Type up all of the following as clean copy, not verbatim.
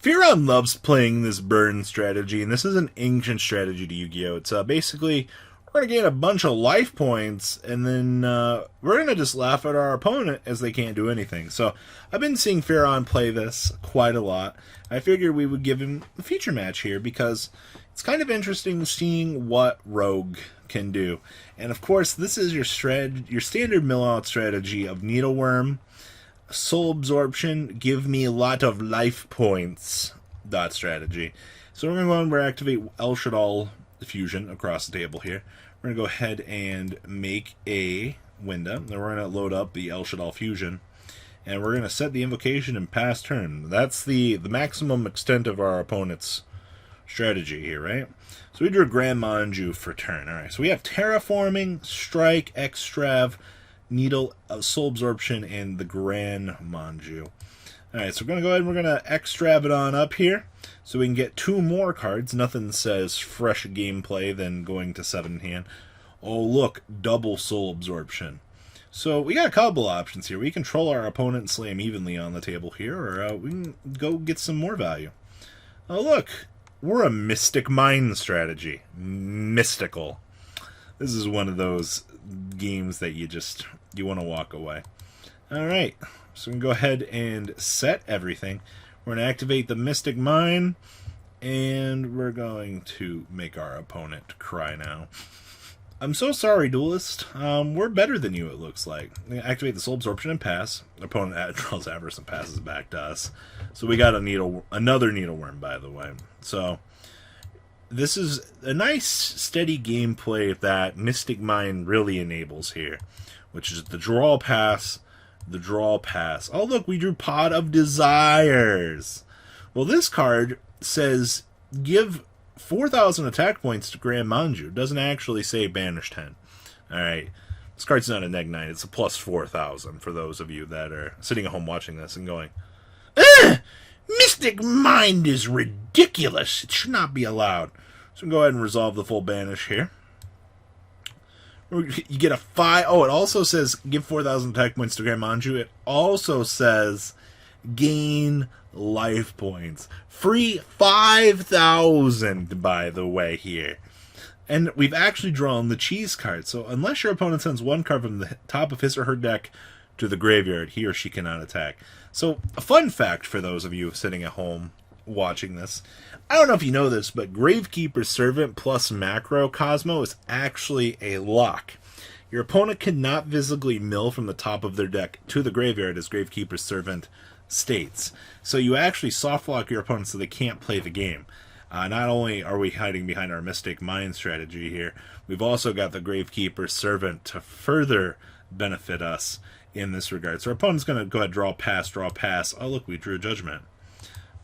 Firon loves playing this burn strategy, and this is an ancient strategy to Yu-Gi-Oh! It's basically we're going to gain a bunch of life points, and then we're going to just laugh at our opponent as they can't do anything. So I've been seeing Firon play this quite a lot. I figured we would give him a feature match here because it's kind of interesting seeing what Rogue can do. And of course, this is your standard mill-out strategy of Needleworm, Soul Absorption, give me a lot of life points dot strategy. So we're going to go and we're activate El Shaddai Fusion across the table here. We're going to go ahead and make a window. Then we're going to load up the El Shaddai Fusion. And we're going to set the invocation and pass turn. That's the maximum extent of our opponent's strategy here, right? So we drew Grand Manju for turn. Alright, so we have Terraforming, Strike, Extrav, Needle, Soul Absorption, and the Grand Manju. Alright, so we're going to go ahead and we're going to extrav it on up here so we can get 2 more cards. Nothing says fresh gameplay than going to 7 in hand. Oh, look, double Soul Absorption. So we got a couple options here. We control our opponent and slay him evenly on the table here, or we can go get some more value. Oh, look, we're a Mystic Mind strategy. Mystical. This is one of those games that you want to walk away. Alright, so we can go ahead and set everything. We're going to activate the Mystic Mine, and we're going to make our opponent cry now. I'm so sorry, Duelist. We're better than you, it looks like. Activate the Soul Absorption and pass. Our opponent draws Avarice and passes back to us. So we got another Needleworm, by the way. So this is a nice, steady gameplay that Mystic Mind really enables here, which is the draw pass, the draw pass. Oh, look, we drew Pot of Desires. Well, this card says give 4,000 attack points to Grand Manju. It doesn't actually say banish 10. Alright, this card's not a neg 9, it's a plus 4,000 for those of you that are sitting at home watching this and going, "Ugh! Mystic Mind is ridiculous. It should not be allowed." So go ahead and resolve the full banish here. You get a 5. Oh, it also says give 4,000 attack points to Grand Manju. It also says gain life points. Free 5,000, by the way, here. And we've actually drawn the cheese card. So unless your opponent sends one card from the top of his or her deck to the graveyard, he or she cannot attack. So a fun fact for those of you sitting at home watching this, I don't know if you know this, but Gravekeeper's Servant plus Macro Cosmo is actually a lock. Your opponent cannot visibly mill from the top of their deck to the graveyard, as Gravekeeper's Servant states. So you actually soft lock your opponent so they can't play the game. Not only are we hiding behind our Mystic Mind strategy here, we've also got the Gravekeeper's Servant to further benefit us in this regard. So our opponent's going to go ahead and draw pass, draw pass. Oh, look, we drew a Judgment.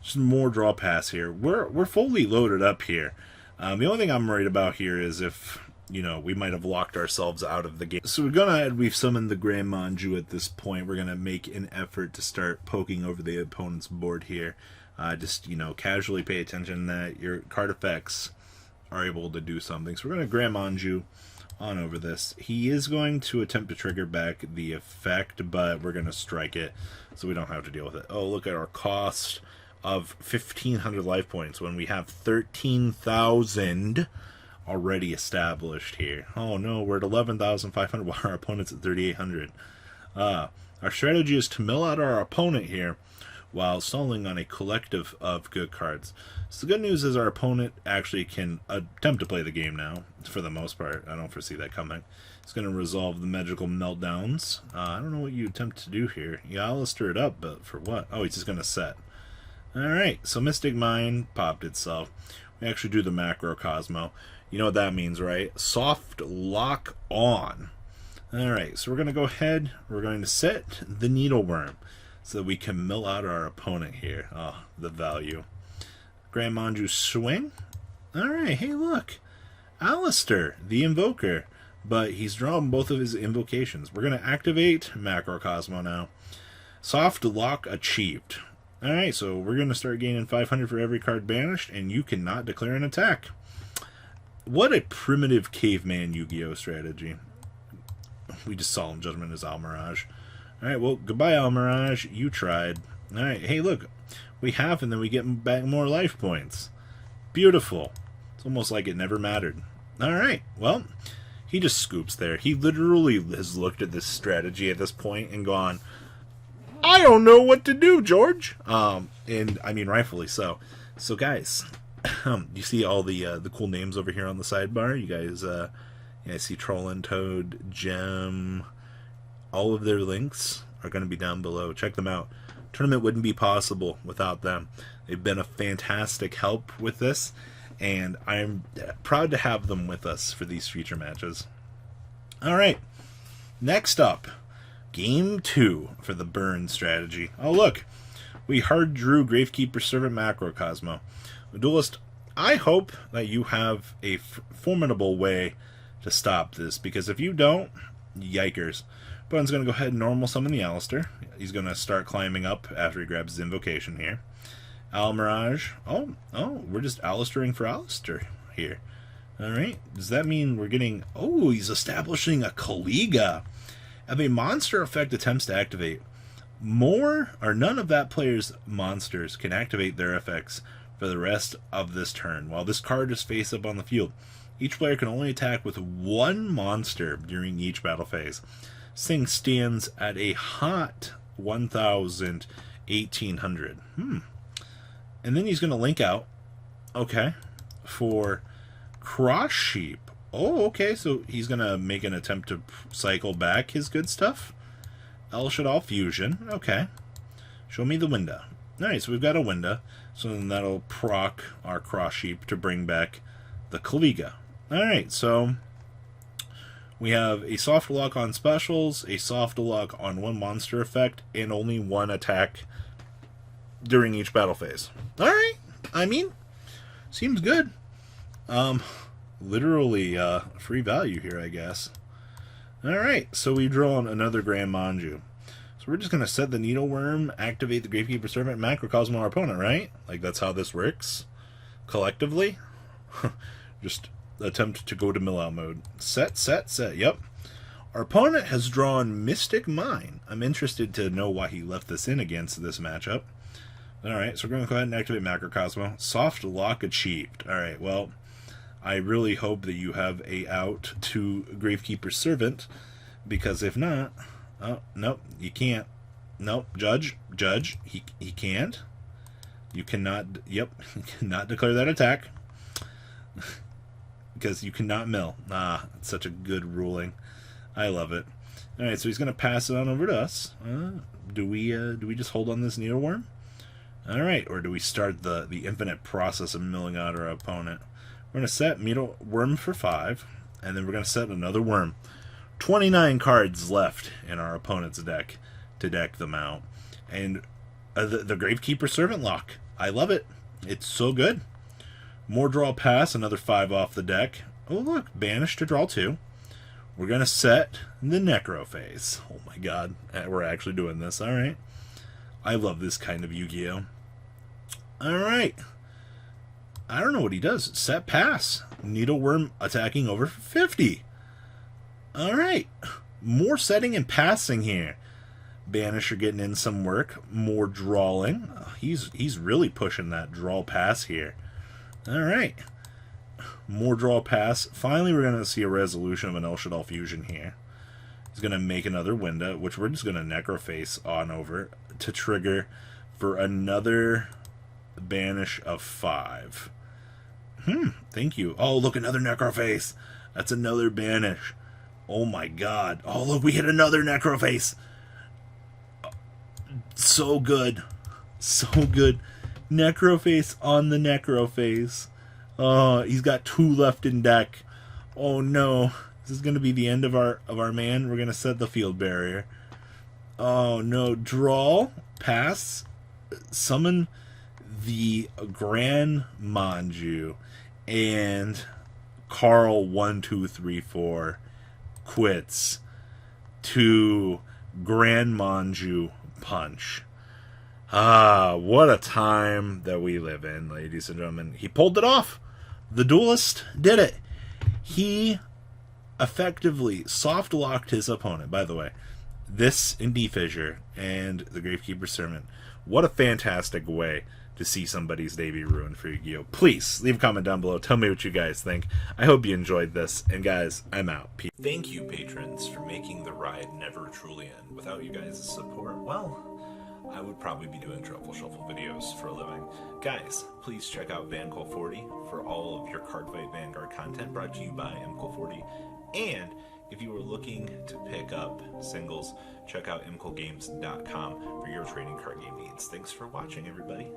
Just more draw pass here. We're fully loaded up here. The only thing I'm worried about here is if, we might have locked ourselves out of the game. So we're gonna ahead, we've summoned the Grand Manju at this point. We're gonna make an effort to start poking over the opponent's board here. Just casually pay attention that your card effects are able to do something. So we're gonna Grand Manju on over this. He is going to attempt to trigger back the effect, but we're gonna strike it so we don't have to deal with it. Oh, look at our cost of 1,500 life points when we have 13,000 already established here. Oh no, we're at 11,500 while our opponent's at 3,800. Our strategy is to mill out our opponent here while stalling on a collective of good cards. So the good news is our opponent actually can attempt to play the game now, for the most part. I don't foresee that coming. It's going to resolve the magical meltdowns. I don't know what you attempt to do here. Yeah, I'll stir it up, but for what? Oh, he's just going to set. Alright, so Mystic Mind popped itself. We actually do the Macro Cosmo. You know what that means, right? Soft lock on. Alright, so we're going to go ahead. We're going to set the Needleworm so that we can mill out our opponent here. Oh, the value. Grand Manju swing. Alright, hey look. Alistair, the Invoker. But he's drawn both of his invocations. We're going to activate Macro Cosmo now. Soft lock achieved. Alright, so we're going to start gaining 500 for every card banished, and you cannot declare an attack. What a primitive caveman Yu-Gi-Oh strategy. We just Solemn Judgment as Almirage. Alright, well, goodbye, Almirage. You tried. Alright, hey, look. We have, and then we get back more life points. Beautiful. It's almost like it never mattered. Alright, well, he just scoops there. He literally has looked at this strategy at this point and gone, I don't know what to do, George. And, I mean, rightfully so. So, guys, you see all the cool names over here on the sidebar? You guys, I see Trollin, Toad, Gem. All of their links are going to be down below. Check them out. Tournament wouldn't be possible without them. They've been a fantastic help with this, and I'm proud to have them with us for these future matches. Alright, next up, Game 2 for the burn strategy. Oh look, we hard drew Gravekeeper Servant Macrocosmo. Duelist, I hope that you have a formidable way to stop this, because if you don't, yikers. Bone's going to go ahead and normal summon the Alistair. He's going to start climbing up after he grabs his invocation here. Almirage. Oh, we're just Alistairing for Alistair here. Alright, does that mean we're getting... Oh, he's establishing a Kaliga. If a monster effect attempts to activate, more or none of that player's monsters can activate their effects for the rest of this turn, while this card is face up on the field. Each player can only attack with one monster during each battle phase. This thing stands at a hot 1,1800. And then he's going to link out, okay, for Cross Sheep. Oh, okay, so he's going to make an attempt to cycle back his good stuff. El Shaddai Fusion, okay. Show me the window. Alright, so we've got a window, so then that'll proc our Cross Sheep to bring back the Kaliga. Alright, so we have a soft lock on specials, a soft lock on one monster effect, and only one attack during each battle phase. Alright, I mean, seems good. Literally free value here, I guess. Alright, so we draw on another Grand Manju. So we're just going to set the Needleworm, activate the Gravekeeper Servant, Macrocosmo our opponent, right? Like, that's how this works? Collectively? Just attempt to go to mill-out mode. Set. Yep. Our opponent has drawn Mystic Mine. I'm interested to know why he left this in against this matchup. Alright, so we're going to go ahead and activate Macrocosmo. Soft lock achieved. Alright, well, I really hope that you have a out to Gravekeeper Servant, because if not... Oh, nope, you can't. Nope, Judge, he can't. You cannot, yep, you cannot declare that attack. Because you cannot mill. Ah, it's such a good ruling. I love it. Alright, so he's going to pass it on over to us. Do we just hold on this Needleworm? Alright, or do we start the infinite process of milling out our opponent? We're going to set Needleworm for 5, and then we're going to set another worm. 29 cards left in our opponent's deck to deck them out. And the Gravekeeper Servant lock. I love it. It's so good. More draw pass, another 5 off the deck. Oh, look, banish to draw 2. We're going to set the Necro phase. Oh my god, we're actually doing this. Alright. I love this kind of Yu-Gi-Oh! Alright. I don't know what he does. Set pass. Needleworm attacking over 50. Alright. More setting and passing here. Banisher getting in some work. More drawing. He's really pushing that draw pass here. Alright. More draw pass. Finally, we're going to see a resolution of an El Shaddai Fusion here. He's going to make another window, which we're just going to Necroface on over to trigger for another banish of 5. Thank you. Oh, look, another Necroface. That's another banish. Oh my god. Oh, look, we hit another Necroface. So good. So good. Necroface on the Necroface. Oh, he's got 2 left in deck. Oh no. This is going to be the end of our man. We're going to set the field barrier. Oh no. Draw. Pass. Summon the Grand Manju. And Carl 1, 2, 3, 4 quits to Grand Manju punch. Ah, what a time that we live in, ladies and gentlemen. He pulled it off. The duelist did it. He effectively soft-locked his opponent. By the way, this indie fissure and the Gravekeeper's Sermon. What a fantastic way to see somebody's day be ruined for Yu-Gi-Oh! Please leave a comment down below. Tell me what you guys think. I hope you enjoyed this. And guys, I'm out. Peace. Thank you, patrons, for making the ride never truly end. Without you guys' support, well, I would probably be doing Truffle Shuffle videos for a living. Guys, please check out VanCole40 for all of your Cardfight Vanguard content brought to you by MCole40. And if you are looking to pick up singles, check out mcolegames.com for your trading card game needs. Thanks for watching, everybody.